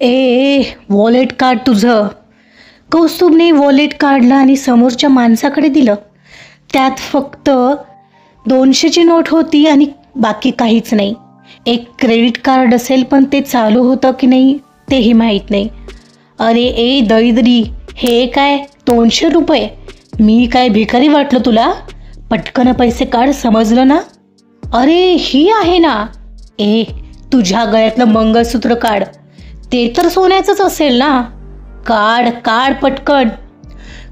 ए wallet काढ तुझं. कौस्तुभने wallet काढलं आणि समोरच्या माणसाकडे दिलं. त्यात फक्त 200ची नोट होती आणि बाकी काहीच नाही. एक क्रेडिट कार्ड असेल पण ते चालू होतं की नाही तेही माहीत नाही. अरे ए दरिद्री, हे काय 200 रुपये? मी काय भिकारी वाटलं तुला? पटकन पैसे काढ, समजलं ना? अरे ही आहे ना. ए तुझ्या गळ्यातलं मंगळसूत्र काढ, ते तर सोन्याचंच असेल ना. काढ काढ पटकन.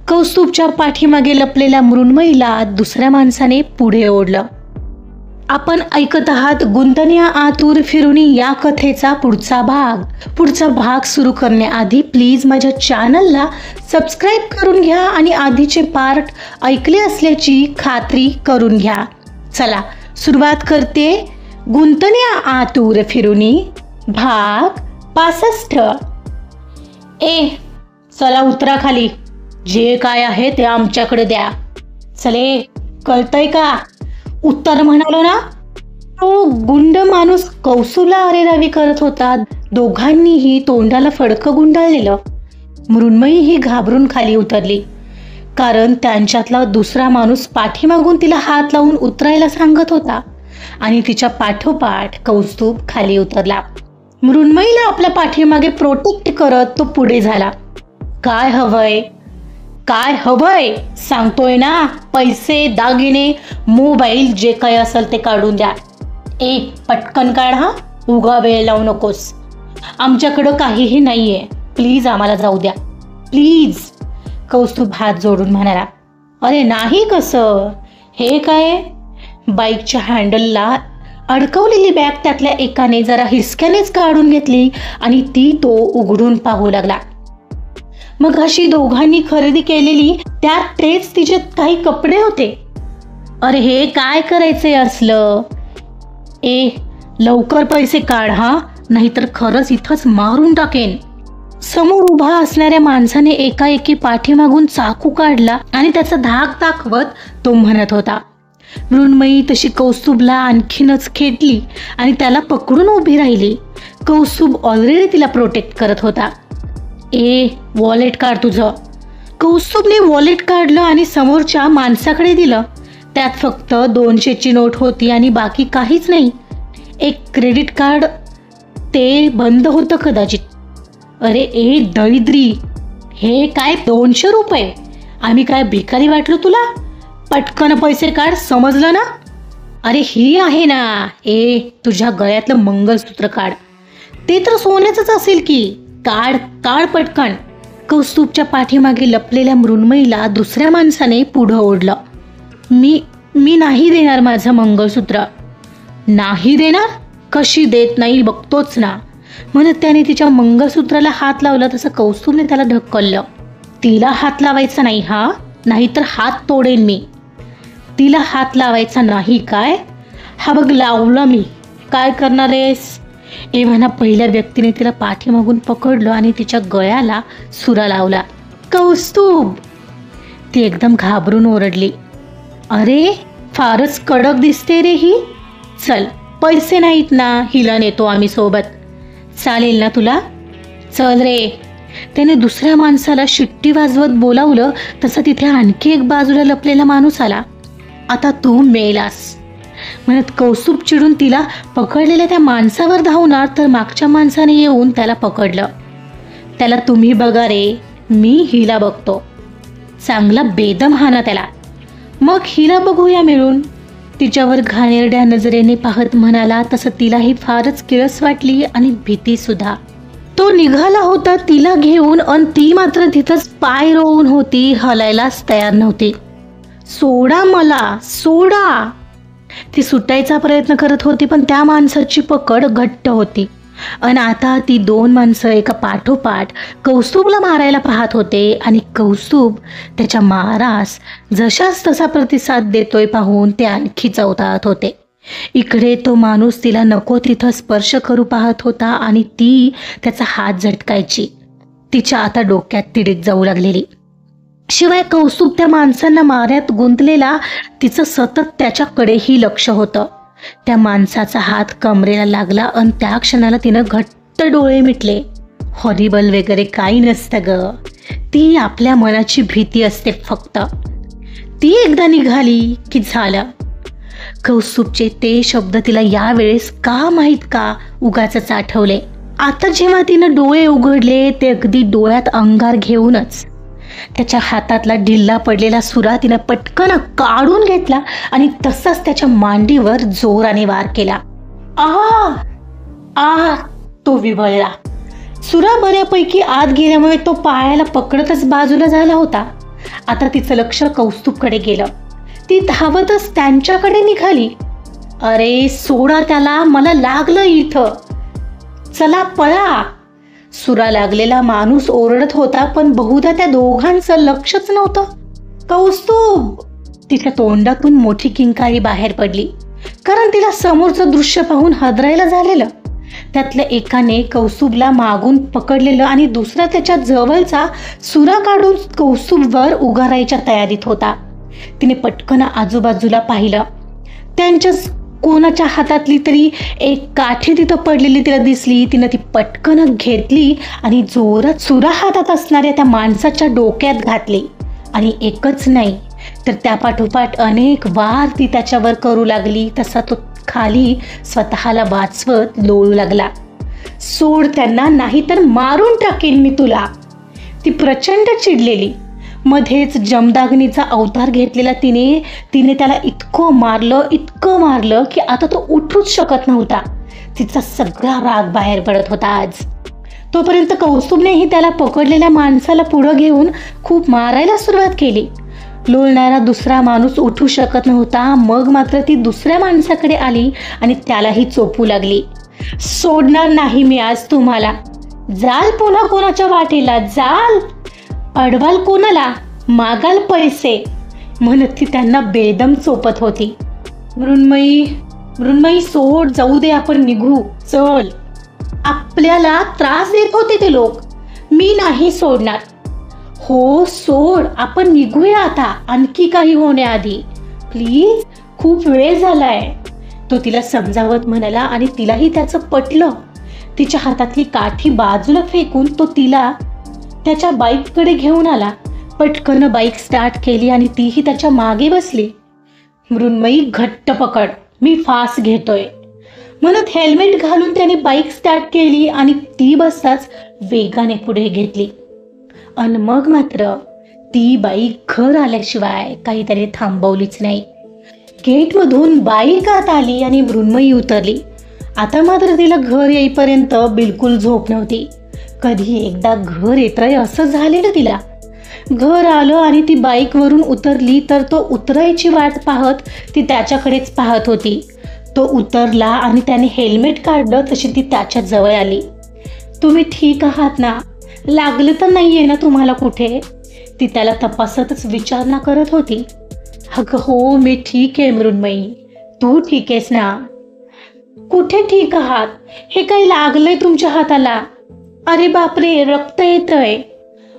कौस्तुभच्या पाठीमागे लपलेल्या मृण्मयीला दुसऱ्या माणसाने पुढे ओढलं. आपण ऐकत आहात गुंतन्या आतुर फिरुनी या कथेचा पुढचा भाग सुरू करण्याआधी प्लीज माझ्या चॅनलला सबस्क्राईब करून घ्या आणि आधीचे पार्ट ऐकले असल्याची खात्री करून घ्या. चला सुरुवात करते. गुंतन्या आतुर फिरुनी भाग 65. ए चला उतरा खाली, जे काय आहे ते आमच्याकडे द्या. चले, कळतंय का? उत्तर म्हणालो ना. तो गुंड माणूस कौस्तुभला अरेरावी करत होता. दोघांनीही तोंडाला फडकं गुंडाळलेलं. मृण्मयी ही घाबरून खाली उतरली, कारण त्यांच्यातला दुसरा माणूस पाठीमागून तिला हात लावून उतरायला सांगत होता आणि तिच्या पाठोपाठ कौस्तुभ खाली उतरला. मृण्मयीला आपल्या पाठीमागे प्रोटेक्ट करत तो पुढे झाला. काय हवंय? काय हवंय सांगतोय ना. पैसे, दागिने, मोबाईल, जे काय असेल ते काढून द्या. ए पटकन काढ हा, उगा वेळ लावू नकोस. आमच्याकडं काहीही नाहीये, प्लीज आम्हाला जाऊ द्या प्लीज. कौस्तुभ हात जोडून म्हणाला. अरे नाही कसं? हे काय? बाईकच्या हँडलला अडकवलेली बॅग त्यातल्या एकाने जरा हिसक्यानेच काढून घेतली आणि ती तो उघडून पाहू लागला. मग अशी दोघांनी खरेदी केलेली त्यात तेच तिचे काही कपडे होते. अरे हे काय करायचे असलं? ए लवकर पैसे काढ हा, नाहीतर खरंच इथंच मारून टाकेन. समोर उभा असणाऱ्या माणसाने एकाएकी पाठीमागून चाकू काढला आणि त्याचा धाक दाखवत तो म्हणत होता. मृण्मयी तशी कौस्तुभला आणखीनच खेटली आणि त्याला पकडून उभी राहिली. कौस्तुभ ऑलरेडी तिला प्रोटेक्ट करत होता. ए वॉलेट काढ तुझं. कौस्तुभने वॉलेट काढलं आणि समोरच्या माणसाकडे दिलं. त्यात फक्त 200ची नोट होती आणि बाकी काहीच नाही. एक क्रेडिट कार्ड, ते बंद होतं कदाचित. अरे ए दरिद्री, हे काय 200 रुपये? आम्ही काय भिकारी वाटलो तुला? पटकन पैसे काढ, समजलं ना? अरे ही आहे ना. ए तुझ्या गळ्यातलं मंगळसूत्र काढ, ते तर सोन्याचंच असेल की. काढ काढ पटकन. कौस्तुभच्या पाठीमागे लपलेल्या मृण्मयीला दुसऱ्या माणसाने पुढं ओढलं. मी नाही देणार माझं मंगळसूत्र. नाही देणार? कशी देत नाही बघतोच ना. म्हणत त्याने तिच्या मंगळसूत्राला हात लावला तसं कौस्तुभने त्याला ढकललं. तिला हात लावायचा नाही हा, नाहीतर हात तोडेन मी. तिला हात लावायचा नाही काय? हा बघ लावला मी. काय करणार आहेस? एव्हाना पहिल्या व्यक्तीने तिला पाठीमागून पकडलं आणि तिच्या गळ्याला सुरा लावला. कौस्तुभ! ती एकदम घाबरून ओरडली. अरे फारच कडक दिसते रे ही. चल, पैसे नाहीत ना, हिला नेतो आम्ही सोबत. चालेल ना तुला? चल रे. त्याने दुसऱ्या माणसाला शिट्टी वाजवत बोलावलं तसं तिथे आणखी एक बाजूला लपलेला माणूस आला. आता तू मेलास म्हणत कौस्तुभ चिडून तिला पकडलेल्या त्या माणसावर धावणार तर मागच्या माणसाने येऊन त्याला पकडलं. त्याला तुम्ही बघा रे, मी हिला बघतो. चांगला बेदम हाना त्याला. मग हिला बघूया मिळून. तिच्यावर घाणेरड्या नजरेने पाहत म्हणाला तसं तिलाही फारच किळस वाटली आणि भीती सुद्धा. तो निघाला होता तिला घेऊन आणि ती मात्र तिथंच पाय रोवून होती, हलायलाच तयार नव्हती. सोडा मला, सोडा. ती सुटायचा प्रयत्न करत होती पण त्या माणसाची पकड घट्ट होती आणि आता ती 2 माणसं एका पाठोपाठ कौस्तुभला मारायला पाहत होते आणि कौस्तुभ त्याच्या मारास जशाच तसा प्रतिसाद देतोय पाहून ते आणखी चवताळत होते. इकडे तो माणूस तिला नको तिथं स्पर्श करू पाहत होता आणि ती त्याचा हात झटकायची. तिच्या आता डोक्यात तिडीक जाऊ लागलेली. शिवाय कौस्तुभ त्या माणसांना मारण्यात गुंतलेला, तिचं सतत त्याच्याकडेही लक्ष होतं. त्या माणसाचा हात कमरेला लागला आणि त्या क्षणाला तिनं घट्ट डोळे मिटले. हॉरिबल वगैरे काही नसतं ग. ती आपल्या मनाची भीती असते फक्त. ती एकदा निघाली की झालं. कौस्तुभचे ते शब्द तिला यावेळेस का माहीत का उगाचच आठवले. आता जेव्हा तिनं डोळे उघडले ते अगदी डोळ्यात अंगार घेऊनच. त्याच्या हातातला ढिल्ला पडलेला सुरा तिनं पटकन काढून घेतला आणि तसाच त्याच्या मांडीवर जोराने वार केला. आ आ तो विवळला. सुरा बऱ्यापैकी आत गेल्यामुळे तो पायाला पकडतच बाजूला झाला होता. आता तिचं लक्ष कौस्तुभकडे गेलं. ती धावतच त्यांच्याकडे निघाली. अरे सोडा त्याला, मला लागलं इथं, चला पळा. सुरा लागलेला माणूस ओरडत होता पण बहुधा त्या दोघांचं लक्षच नव्हतं. कौस्तुभ. तिच्या तोंडातून मोठी किंकाळी बाहेर पडली, कारण तिला समोरचं दृश्य पाहून हादरायला झालेलं. त्यातल्या एकाने कौस्तुभला मागून पकडलेलं आणि दुसरा त्याच्या जवळचा सुरा काढून कौस्तुभवर उगारायच्या तयारीत होता. तिने पटकन आजूबाजूला पाहिलं. त्यांच्याच कोणाच्या हातातली तरी एक काठी तिथं पडलेली तिला दिसली. तिनं ती पटकन घेतली आणि जोरात सुरा हातात असणाऱ्या त्या माणसाच्या डोक्यात घातली. आणि एकच नाही तर त्यापाठोपाठ अनेक वार ती त्याच्यावर करू लागली. तसा तो खाली स्वतःला वाचवत लोळू लागला. सोड त्यांना, नाही तर मारून टाकेन मी तुला. ती प्रचंड चिडलेली. मध्येच जमदाग्नीचा अवतार घेतलेला तिने त्याला इतकं मारलं की आता तो उठूच शकत नव्हता. तिचा सगळा राग बाहेर पडत होता आज. तोपर्यंत कौस्तुभनेही त्याला पकडलेल्या माणसाला पुढं घेऊन खूप मारायला सुरुवात केली. लोळणारा दुसरा माणूस उठू शकत नव्हता. मग मात्र ती दुसऱ्या माणसाकडे आली आणि त्यालाही चोपू लागली. सोडणार नाही मी आज तुम्हाला. जाल पुन्हा कोणाच्या वाटेला, जाल, अडवाल कोणाला, मागाल पैसे, म्हणत ती त्यांना बेदम चोपत होती. मृण्मयी सोड, जाऊ दे, आपण निघू, चल. आपल्याला त्रास देत होते ते लोक, मी नाही सोडणार. हो सोड, आपण निघूया आता, आणखी काही होण्याआधी, प्लीज, खूप वेळ झालाय. तो तिला समजावत म्हणाला आणि तिलाही त्याचं पटलं. तिच्या हातातली काठी बाजूला फेकून तो तिला त्याच्या बाईककडे घेऊन आला. पटकन बाईक स्टार्ट केली आणि तीही त्याच्या मागे बसली. मृण्मयी घट्ट पकड, मी फास घेतोय, म्हणत हेल्मेट घालून त्याने बाईक स्टार्ट केली आणि ती बसताच वेगाने पुढे घेतली. आणि मग मात्र ती बाईक घर आल्याशिवाय काही त्याने थांबवलीच नाही. गेटमधून बाईक आत आली आणि मृण्मयी उतरली. आता मात्र तिला घर येईपर्यंत बिलकुल झोप नव्हती. कधी एकदा घर येतंय असं झालेलं तिला. घर आलं आणि ती बाईकवरून उतरली तर तो उतरायची वाट पाहत ती त्याच्याकडेच पाहत होती. तो उतरला आणि त्याने हेल्मेट काढलं तशी ती त्याच्या जवळ आली. तुम्ही ठीक आहात ना? लागलं तर नाहीये ना तुम्हाला कुठे? ती त्याला तपासतच विचारणा करत होती. अगं हो, मी ठीक आहे मृण्मयी, तू ठीक आहेस ना? कुठे ठीक आहात? हे काही लागलंय तुमच्या हाताला? अरे बापरे, रक्त येतंय.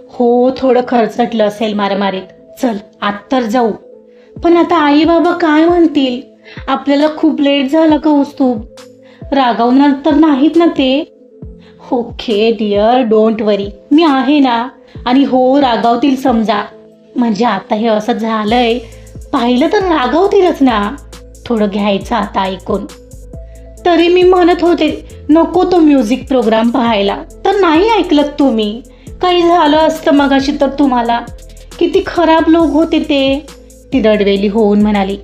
हो, थोडं खरचटलं असेल मारामारीत. चल आत तर जाऊ. पण आता आई बाबा काय म्हणतील? आपल्याला खूप लेट झाला कौस्तुभ. रागावणार तर नाहीत ना ते? ओके डिअर, डोंट वरी, मी आहे ना. आणि हो, रागावतील समजा. म्हणजे आता हे असं झालंय, पाहिलं तर रागावतीलच ना. थोडं घ्यायचं आता ऐकून. तरी मी म्हणत होते नको तो म्युझिक प्रोग्राम पाहायला, तर नाही ऐकलं तुम्ही. काही झालं असतं मगाशी तर तुम्हाला. किती खराब लोक होते ते. ती रडवेली होऊन म्हणाली.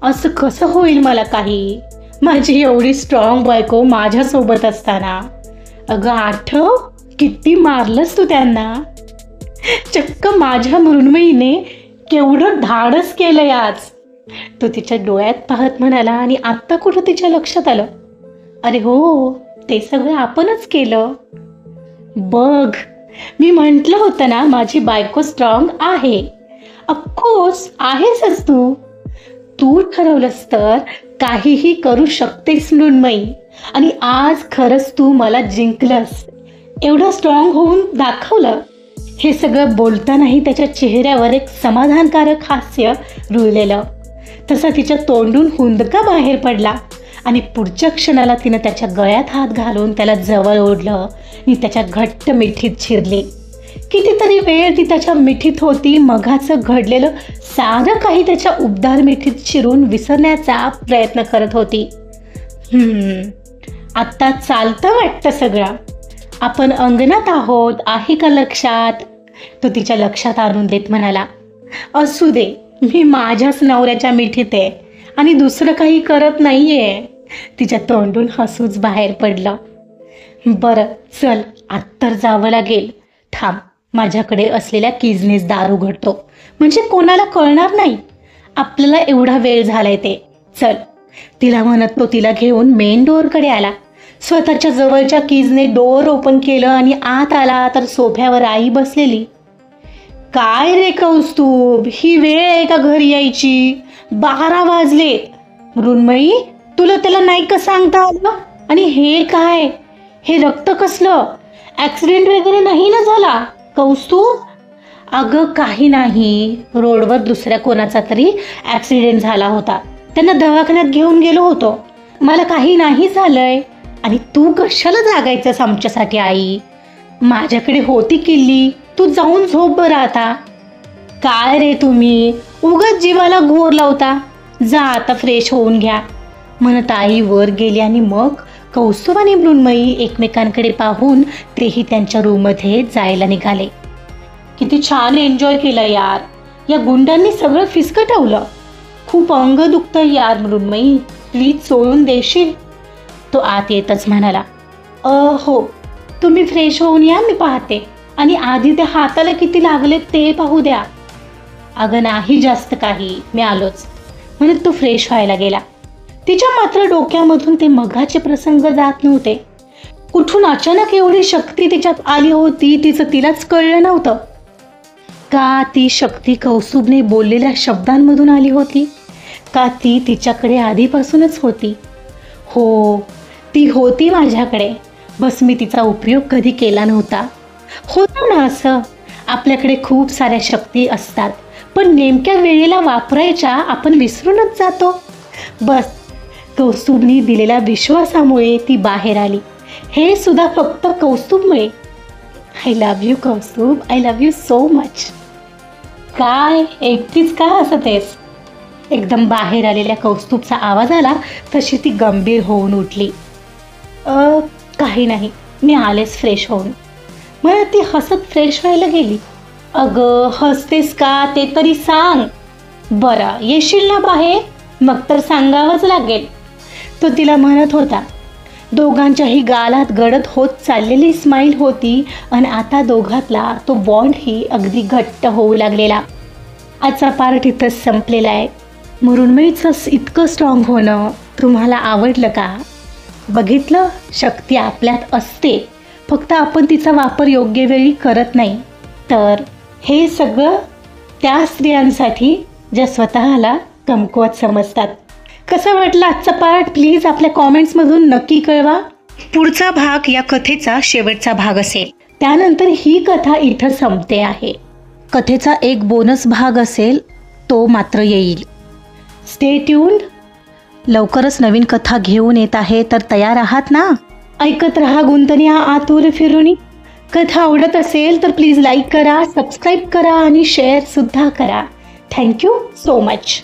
असं कसं होईल मला काही? माझी एवढी स्ट्रॉंग बायको माझ्यासोबत असताना. अगं आठव, किती मारलंस तू त्यांना. चक्क माझ्या मृण्मयीने केवढं धाडस केलंय आज. तो तिच्या डोळ्यात पाहत म्हणाला आणि आत्ता कुठं तिच्या लक्षात आलं. अरे हो, ते सगळं आपणच केलं. बघ, मी म्हटलं होतं ना माझी बायको स्ट्रॉंग आहे. ऑफकोर्स आहेसच तू. तू ठरवलंस तर काहीही करू शकतेस मृण्मयी. आणि आज खरंच तू मला जिंकलंस. एवढं स्ट्रॉंग होऊन दाखवलं. हे सगळं बोलतानाही त्याच्या चेहऱ्यावर एक समाधानकारक हास्य रुळलेलं. तसा तिच्या तोंडून हुंदका बाहेर पडला आणि पुढच्या क्षणाला तिनं त्याच्या गळ्यात हात घालून त्याला जवळ ओढलं आणि त्याच्या घट्ट मिठीत शिरली. कितीतरी वेळ ती त्याच्या मिठीत होती. मघाचं घडलेलं सारं काही त्याच्या उबदार मिठीत शिरून विसरण्याचा प्रयत्न करत होती. आत्ता चालतं वाटतं सगळं. आपण अंगणात आहोत, आहे का लक्षात? तो तिच्या लक्षात आणून देत म्हणाला. असू दे, मी माझ्याच नवऱ्याच्या मिठीत आहे आणि दुसरं काही करत नाहीये. तिच्या तोंडून हसूच बाहेर पडलं. बरं चल, आत्तर जावं लागेल. थांब, माझ्याकडे असलेल्या कीजनेच दार उघडतो, म्हणजे कोणाला कळणार नाही आपल्याला एवढा वेळ झालाय ते. चल, तिला म्हणत तो तिला घेऊन मेन डोअरकडे आला. स्वतःच्या जवळच्या कीजने डोअर ओपन केलं आणि आत आला तर सोफ्यावर आई बसलेली. काय रे कौस्तुभ, ही वेळ आहे का घरी यायची? 12 वाजले. मृण्मयी, तुला त्याला नाही का सांगता आलं? आणि हे काय, हे रक्त कसलं? ॲक्सिडेंट वगैरे नाही ना झाला कौस्तुभ? अगं काही नाही, रोडवर दुसऱ्या कोणाचा तरी ॲक्सिडेंट झाला होता, त्यांना दवाखान्यात घेऊन गेलो होतो. मला काही नाही झालंय. आणि तू कशाला जागायचंस आमच्यासाठी आई? माझ्याकडे होती किल्ली, तू जाऊन झोप बरं आता. काय रे तुम्ही, उगाच जीवाला घोर लावता. जा आता फ्रेश होऊन घ्या म्हणत आई वर गेली आणि मग कौस्तुभ आणि मृण्मयी एकमेकांकडे पाहून तेही त्यांच्या रूममध्ये जायला निघाले. किती छान एन्जॉय केलं यार. या गुंडांनी सगळं फिसकटवलं. खूप अंग दुखतं यार मृण्मयी, प्लीज सोडून देशील? तो आत येतच म्हणाला. हो, तुम्ही फ्रेश होऊन या, मी पाहते. आणि आधी त्या हाताला किती लागले ते पाहू द्या. अगं नाही जास्त काही, मी आलोच म्हणत तो फ्रेश व्हायला गेला. तिच्या मात्र डोक्यामधून ते मघाचे प्रसंग जात नव्हते. कुठून अचानक एवढी शक्ती तिच्यात आली होती तिचं तिलाच कळलं नव्हतं. का ती शक्ती कौस्तुभने बोललेल्या शब्दांमधून आली होती, का ती तिच्याकडे आधीपासूनच होती? हो, ती होती माझ्याकडे, बस मी तिचा उपयोग कधी केला नव्हता. होतं ना असं, आपल्याकडे खूप साऱ्या शक्ती असतात, पण नेमक्या वेळेला वापरायच्या आपण विसरूनच जातो. बस कौस्तुभने दिलेल्या विश्वासामुळे ती बाहेर आली. हे सुद्धा फक्त कौस्तुभमुळे. I love you Kaustubh, I love you so much. काय एकटीच का हसतेस? एकदम बाहेर आलेल्या कौस्तुभचा आवाज आला तशी ती गंभीर होऊन उठली. काही नाही, मी आलेच फ्रेश होऊन म्हणत ती हसत फ्रेश व्हायला गेली. अगं हसतेस का ते तरी सांग. बरं येशील ना बाहेर? मग तर सांगावंच लागेल, तो तिला म्हणत होता. दोघांच्याही गालात गडद होत चाललेली स्माईल होती आणि आता दोघातला तो बॉन्डही अगदी घट्ट होऊ लागलेला. आजचा पार्ट इथंच संपलेला आहे. मृण्मयीचं इतकं स्ट्रॉंग होणं तुम्हाला आवडलं का? बघितलं, शक्ती आपल्यात असते, फक्त आपण तिचा वापर योग्य वेळी करत नाही. तर हे सगळं त्या स्त्रियांसाठी ज्या स्वतःला कमकुवत समजतात. कसं वाटलं आजचा पार्ट प्लीज आपल्या कॉमेंट्समधून नक्की कळवा. पुढचा भाग या कथेचा शेवटचा भाग असेल. त्यानंतर ही कथा इथं संपते आहे. कथेचा एक बोनस भाग असेल, तो मात्र येईल. Stay tuned. लवकरच नवीन कथा घेऊन येत आहे, तर तयार आहात ना? ऐकत रहा गुंतनिया आतुर फिरुनी. कथा आवडत असेल तर प्लीज लाईक करा, सबस्क्राईब करा आणि शेअर सुद्धा करा. Thank you so much.